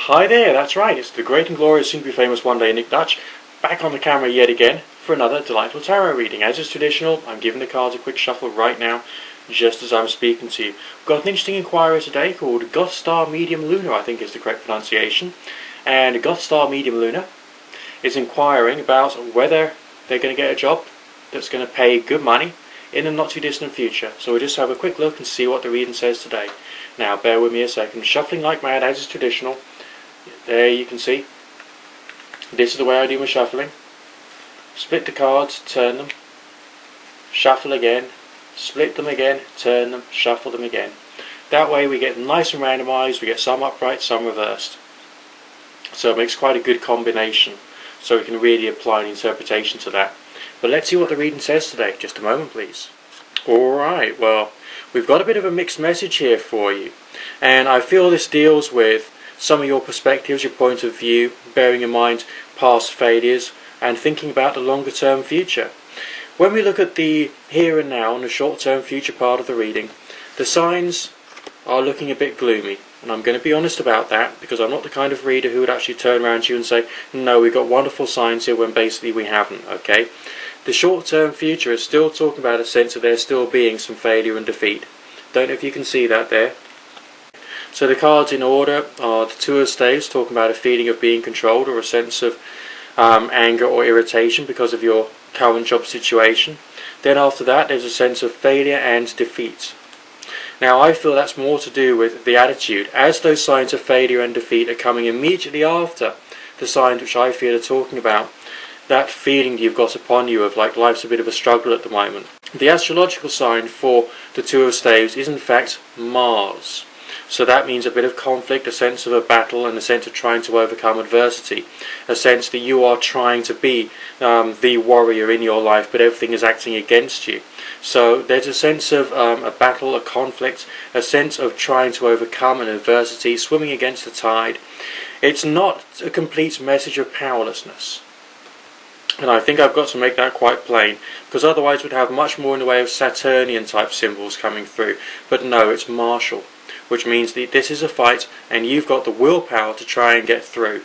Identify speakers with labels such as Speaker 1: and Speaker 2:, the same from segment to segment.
Speaker 1: Hi there, that's right, it's the great and glorious, soon to be famous one day Nick Dutch, back on the camera yet again for another delightful tarot reading. As is traditional, I'm giving the cards a quick shuffle right now, just as I'm speaking to you. We've got an interesting inquiry today called Goth Star Medium Luna, I think is the correct pronunciation. And Goth Star Medium Luna is inquiring about whether they're going to get a job that's going to pay good money in the not too distant future. So we'll just have a quick look and see what the reading says today. Now bear with me a second, shuffling like mad as is traditional. There you can see, this is the way I do my shuffling. Split the cards, turn them, shuffle again, split them again, turn them, shuffle them again. That way we get nice and randomised, we get some upright, some reversed. So it makes quite a good combination, so we can really apply an interpretation to that. But let's see what the reading says today. Just a moment please. Alright, well, we've got a bit of a mixed message here for you. And I feel this deals with some of your perspectives, your point of view, bearing in mind past failures and thinking about the longer term future. When we look at the here and now and the short term future part of the reading, the signs are looking a bit gloomy, and I'm going to be honest about that because I'm not the kind of reader who would actually turn around to you and say, no, we've got wonderful signs here, when basically we haven't, okay? The short term future is still talking about a sense of there still being some failure and defeat. Don't know if you can see that there. So the cards in order are the Two of Staves, talking about a feeling of being controlled or a sense of anger or irritation because of your current job situation. Then after that there's a sense of failure and defeat. Now I feel that's more to do with the attitude, as those signs of failure and defeat are coming immediately after the signs which I feel are talking about that feeling you've got upon you of like life's a bit of a struggle at the moment. The astrological sign for the Two of Staves is in fact Mars. So that means a bit of conflict, a sense of a battle, and a sense of trying to overcome adversity. A sense that you are trying to be the warrior in your life, but everything is acting against you. So there's a sense of a battle, a conflict, a sense of trying to overcome an adversity, swimming against the tide. It's not a complete message of powerlessness. And I think I've got to make that quite plain, because otherwise we'd have much more in the way of Saturnian type symbols coming through. But no, it's martial, which means that this is a fight and you've got the willpower to try and get through.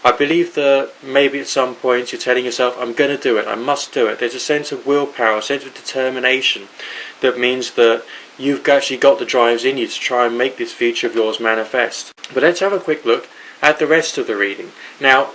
Speaker 1: I believe that maybe at some point you're telling yourself, I'm going to do it, I must do it. There's a sense of willpower, a sense of determination that means that you've actually got the drives in you to try and make this future of yours manifest. But let's have a quick look at the rest of the reading. Now,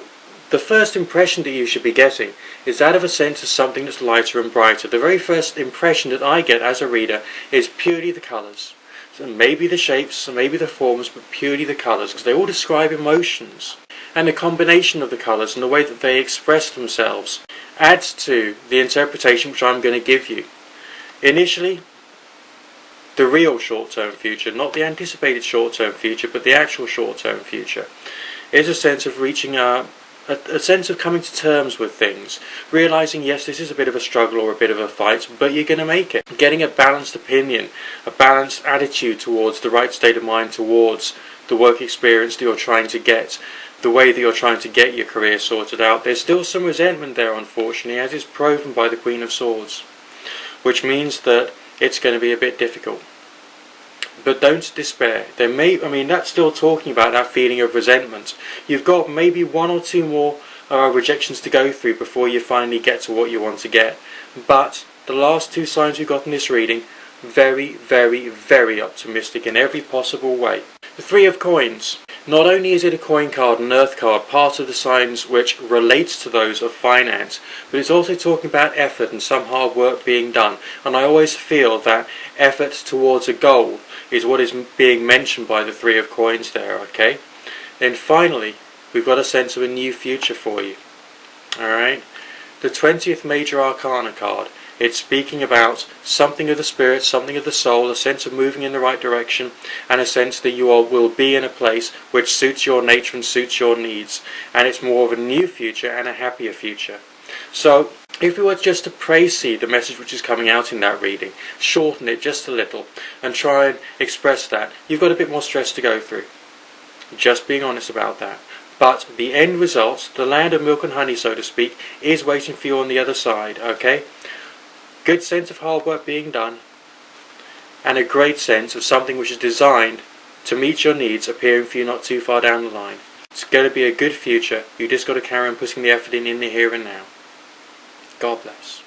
Speaker 1: the first impression that you should be getting is that of a sense of something that's lighter and brighter. The very first impression that I get as a reader is purely the colours. So maybe the shapes, maybe the forms, but purely the colours, because they all describe emotions. And the combination of the colours and the way that they express themselves adds to the interpretation which I'm going to give you. Initially, the real short-term future, not the anticipated short-term future, but the actual short-term future, is a sense of reaching a sense of coming to terms with things, realising yes, this is a bit of a struggle or a bit of a fight, but you're going to make it. Getting a balanced opinion, a balanced attitude towards the right state of mind towards the work experience that you're trying to get, the way that you're trying to get your career sorted out. There's still some resentment there, unfortunately, as is proven by the Queen of Swords, which means that it's going to be a bit difficult. But don't despair. That's still talking about that feeling of resentment. You've got maybe one or two more rejections to go through before you finally get to what you want to get. But the last two signs we've got in this reading, very, very, very optimistic in every possible way. The Three of Coins. Not only is it a coin card, an earth card, part of the signs which relates to those of finance, but it's also talking about effort and some hard work being done. And I always feel that effort towards a goal is what is being mentioned by the Three of Coins there, okay? Then finally, we've got a sense of a new future for you. Alright? The 20th Major Arcana card. It's speaking about something of the spirit, something of the soul, a sense of moving in the right direction, and a sense that you will be in a place which suits your nature and suits your needs. And it's more of a new future and a happier future. So, if we were just to precede the message which is coming out in that reading, shorten it just a little, and try and express that, you've got a bit more stress to go through. Just being honest about that. But the end result, the land of milk and honey, so to speak, is waiting for you on the other side, okay? Good sense of hard work being done, and a great sense of something which is designed to meet your needs appearing for you not too far down the line. It's going to be a good future. You just got to carry on putting the effort in the here and now. God bless.